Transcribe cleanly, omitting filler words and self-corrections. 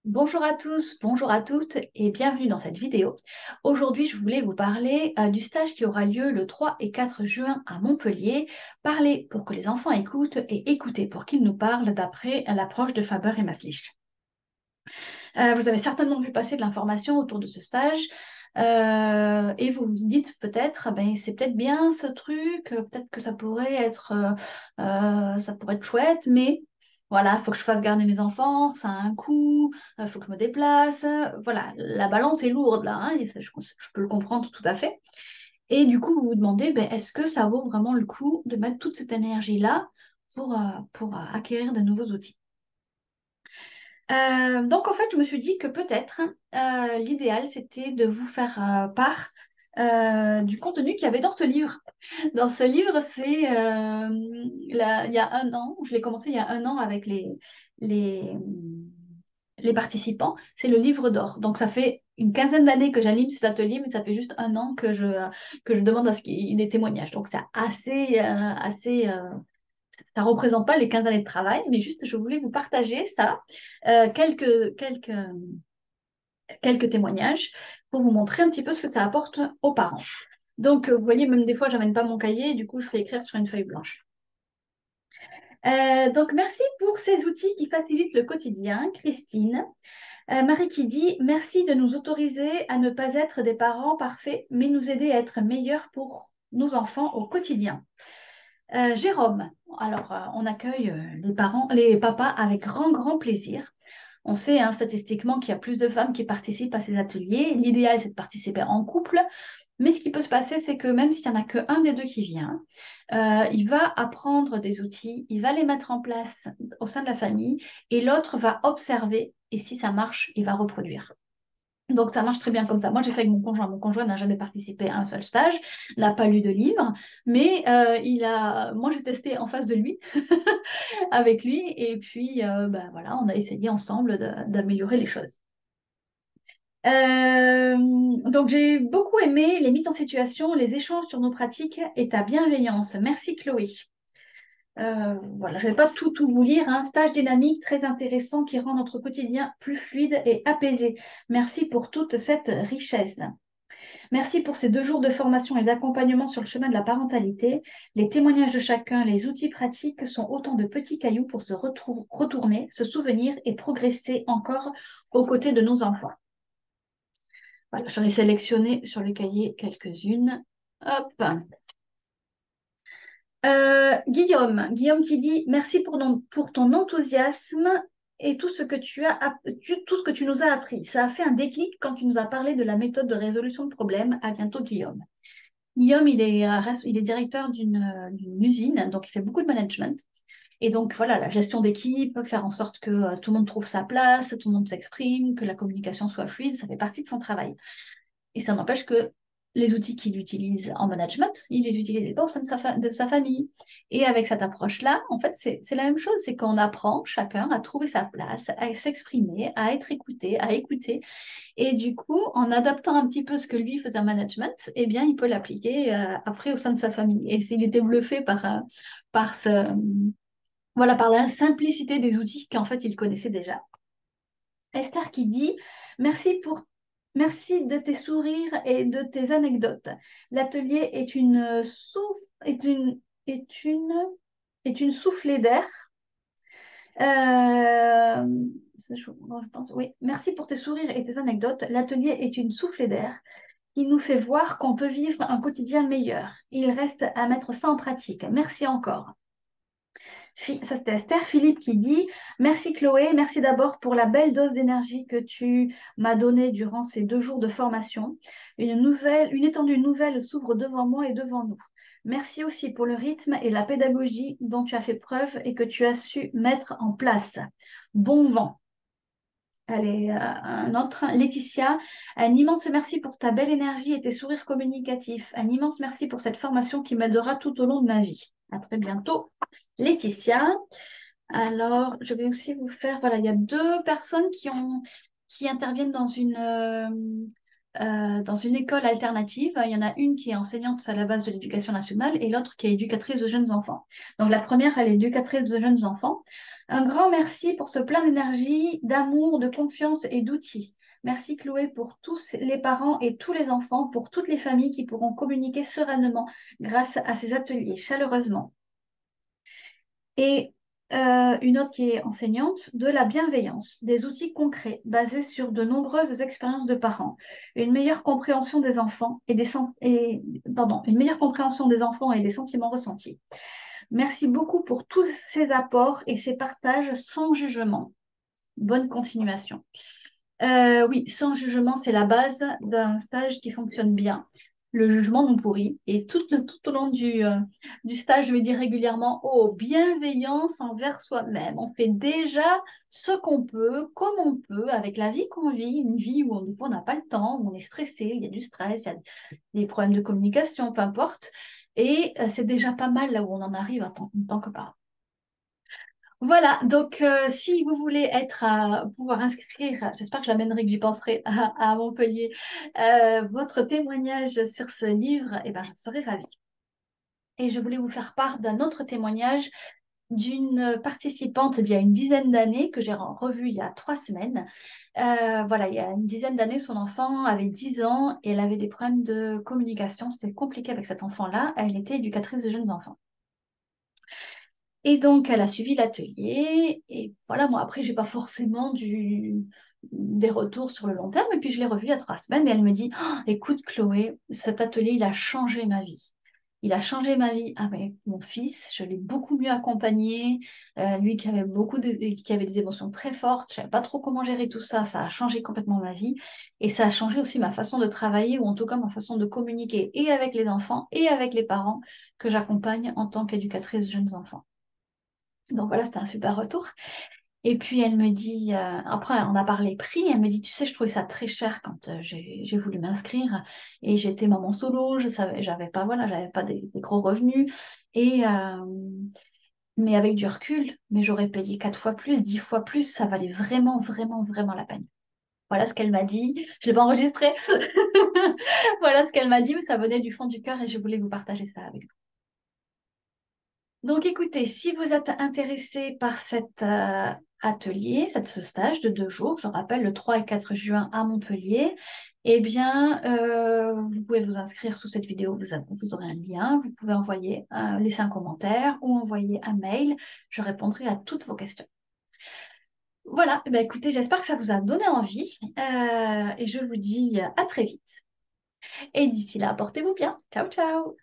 Bonjour à tous, bonjour à toutes et bienvenue dans cette vidéo. Aujourd'hui, je voulais vous parler du stage qui aura lieu le 3 et 4 juin à Montpellier. Parler pour que les enfants écoutent et écouter pour qu'ils nous parlent d'après l'approche de Faber et Maslich. Vous avez certainement vu passer de l'information autour de ce stage et vous vous dites peut-être, ben, c'est peut-être bien ce truc, peut-être que ça pourrait être chouette, mais voilà, il faut que je fasse garder mes enfants, ça a un coût, il faut que je me déplace. Voilà, la balance est lourde là, hein, et ça, je peux le comprendre tout à fait. Et du coup, vous vous demandez, ben, est-ce que ça vaut vraiment le coup de mettre toute cette énergie-là pour acquérir de nouveaux outils? Donc en fait, je me suis dit que peut-être l'idéal, c'était de vous faire part du contenu qu'il y avait dans ce livre. Dans ce livre, il y a un an, je l'ai commencé il y a un an avec les, les participants, c'est le livre d'or. Donc ça fait une quinzaine d'années que j'anime ces ateliers, mais ça fait juste un an que je demande à ce qu'il y ait des témoignages. Donc c'est assez ça ne représente pas les 15 années de travail, mais juste je voulais vous partager ça, quelques témoignages pour vous montrer un petit peu ce que ça apporte aux parents. Donc, vous voyez, même des fois, je n'amène pas mon cahier, et du coup, je fais écrire sur une feuille blanche. Donc, merci pour ces outils qui facilitent le quotidien, Christine. Marie qui dit, merci de nous autoriser à ne pas être des parents parfaits, mais nous aider à être meilleurs pour nos enfants au quotidien. Jérôme, alors on accueille les parents, les papas avec grand, grand plaisir. On sait hein, statistiquement qu'il y a plus de femmes qui participent à ces ateliers. L'idéal, c'est de participer en couple. Mais ce qui peut se passer, c'est que même s'il n'y en a qu'un des deux qui vient, il va apprendre des outils, il va les mettre en place au sein de la famille et l'autre va observer et si ça marche, il va reproduire. Donc, ça marche très bien comme ça. Moi, j'ai fait avec mon conjoint. Mon conjoint n'a jamais participé à un seul stage, n'a pas lu de livre, mais moi, j'ai testé en face de lui, avec lui, et puis, ben, voilà, on a essayé ensemble d'améliorer les choses. Euh, donc, j'ai beaucoup aimé les mises en situation, les échanges sur nos pratiques et ta bienveillance. Merci, Chloé. Voilà, je ne vais pas tout vous lire. Un stage dynamique très intéressant qui rend notre quotidien plus fluide et apaisé. Merci pour toute cette richesse. Merci pour ces 2 jours de formation et d'accompagnement sur le chemin de la parentalité. Les témoignages de chacun, les outils pratiques sont autant de petits cailloux pour se retourner, se souvenir et progresser encore aux côtés de nos enfants. Voilà, j'en ai sélectionné sur le cahier quelques-unes. Hop. Guillaume qui dit merci pour ton enthousiasme et tout ce que tout ce que tu nous as appris. Ça a fait un déclic quand tu nous as parlé de la méthode de résolution de problèmes. À bientôt, Guillaume. Guillaume, il est directeur d'une usine, donc il fait beaucoup de management. Et donc voilà, la gestion d'équipe, faire en sorte que tout le monde trouve sa place, tout le monde s'exprime, que la communication soit fluide, ça fait partie de son travail. Et ça n'empêche que les outils qu'il utilise en management, il les utilise pas au sein de sa famille. Et avec cette approche-là, en fait, c'est la même chose, c'est qu'on apprend chacun à trouver sa place, à s'exprimer, à être écouté, à écouter. Et du coup, en adaptant un petit peu ce que lui faisait en management, eh bien, il peut l'appliquer après au sein de sa famille. Et s'il était bluffé par voilà, par la simplicité des outils qu'en fait il connaissait déjà. Esther qui dit merci de tes sourires et de tes anecdotes. L'atelier est une, est une soufflée d'air. Je pense, oui. Merci pour tes sourires et tes anecdotes. L'atelier est une soufflée d'air qui nous fait voir qu'on peut vivre un quotidien meilleur. Il reste à mettre ça en pratique. Merci encore. Ça, c'était Esther. Philippe qui dit merci Chloé, merci d'abord pour la belle dose d'énergie que tu m'as donnée durant ces 2 jours de formation. Une étendue nouvelle s'ouvre devant moi et devant nous. Merci aussi pour le rythme et la pédagogie dont tu as fait preuve et que tu as su mettre en place. Bon vent. Allez, un autre, Laetitia, un immense merci pour ta belle énergie et tes sourires communicatifs. Un immense merci pour cette formation qui m'aidera tout au long de ma vie. À très bientôt, Laetitia. Alors, je vais aussi vous faire, voilà, il y a 2 personnes qui interviennent dans une école alternative. Il y en a une qui est enseignante à la base de l'éducation nationale et l'autre qui est éducatrice de jeunes enfants. Donc, la première, elle est éducatrice de jeunes enfants. Un grand merci pour ce plein d'énergie, d'amour, de confiance et d'outils. Merci Chloé pour tous les parents et tous les enfants, pour toutes les familles qui pourront communiquer sereinement grâce à ces ateliers, chaleureusement. Et une autre qui est enseignante, de la bienveillance, des outils concrets basés sur de nombreuses expériences de parents, une meilleure compréhension des enfants une meilleure compréhension des enfants et des sentiments ressentis. Merci beaucoup pour tous ces apports et ces partages sans jugement. Bonne continuation. Oui, sans jugement, c'est la base d'un stage qui fonctionne bien. Le jugement nous pourrit. Et tout au long du stage, je vais dire régulièrement, oh, bienveillance envers soi-même. On fait déjà ce qu'on peut, comme on peut, avec la vie qu'on vit, une vie où des fois on n'a pas le temps, où on est stressé, il y a du stress, il y a des problèmes de communication, peu importe. Et c'est déjà pas mal là où on en arrive en tant que parent. Voilà, donc si vous voulez pouvoir inscrire, j'espère que je l'amènerai, que j'y penserai à Montpellier, votre témoignage sur ce livre, eh ben, je serai ravie. Et je voulais vous faire part d'un autre témoignage d'une participante d'il y a une dizaine d'années que j'ai revue il y a 3 semaines. Voilà, il y a une dizaine d'années, son enfant avait 10 ans et elle avait des problèmes de communication. C'était compliqué avec cet enfant-là. Elle était éducatrice de jeunes enfants. Et donc, elle a suivi l'atelier. Et voilà, moi, après, j'ai pas forcément des retours sur le long terme. Et puis, je l'ai revue il y a 3 semaines et elle me dit, oh, écoute, Chloé, cet atelier, il a changé ma vie. Il a changé ma vie avec mon fils. Je l'ai beaucoup mieux accompagné. Lui qui avait des émotions très fortes. Je savais pas trop comment gérer tout ça. Ça a changé complètement ma vie. Et ça a changé aussi ma façon de travailler, ou en tout cas ma façon de communiquer, et avec les enfants et avec les parents que j'accompagne en tant qu'éducatrice jeunes enfants. Donc voilà, c'était un super retour. Et puis elle me dit, après on a parlé prix, elle me dit, tu sais, je trouvais ça très cher quand j'ai voulu m'inscrire et j'étais maman solo, j'avais pas, voilà, j'avais pas des gros revenus et mais avec du recul, mais j'aurais payé 4 fois plus, 10 fois plus, ça valait vraiment, vraiment, vraiment la peine. Voilà ce qu'elle m'a dit. Je l'ai pas enregistré. Voilà ce qu'elle m'a dit, mais ça venait du fond du cœur et je voulais vous partager ça avec vous. Donc, écoutez, si vous êtes intéressé par cet atelier, ce stage de 2 jours, je rappelle, le 3 et 4 juin à Montpellier, eh bien, vous pouvez vous inscrire sous cette vidéo, vous aurez un lien, vous pouvez laisser un commentaire ou envoyer un mail, je répondrai à toutes vos questions. Voilà, eh bien, écoutez, j'espère que ça vous a donné envie et je vous dis à très vite. Et d'ici là, portez-vous bien. Ciao, ciao!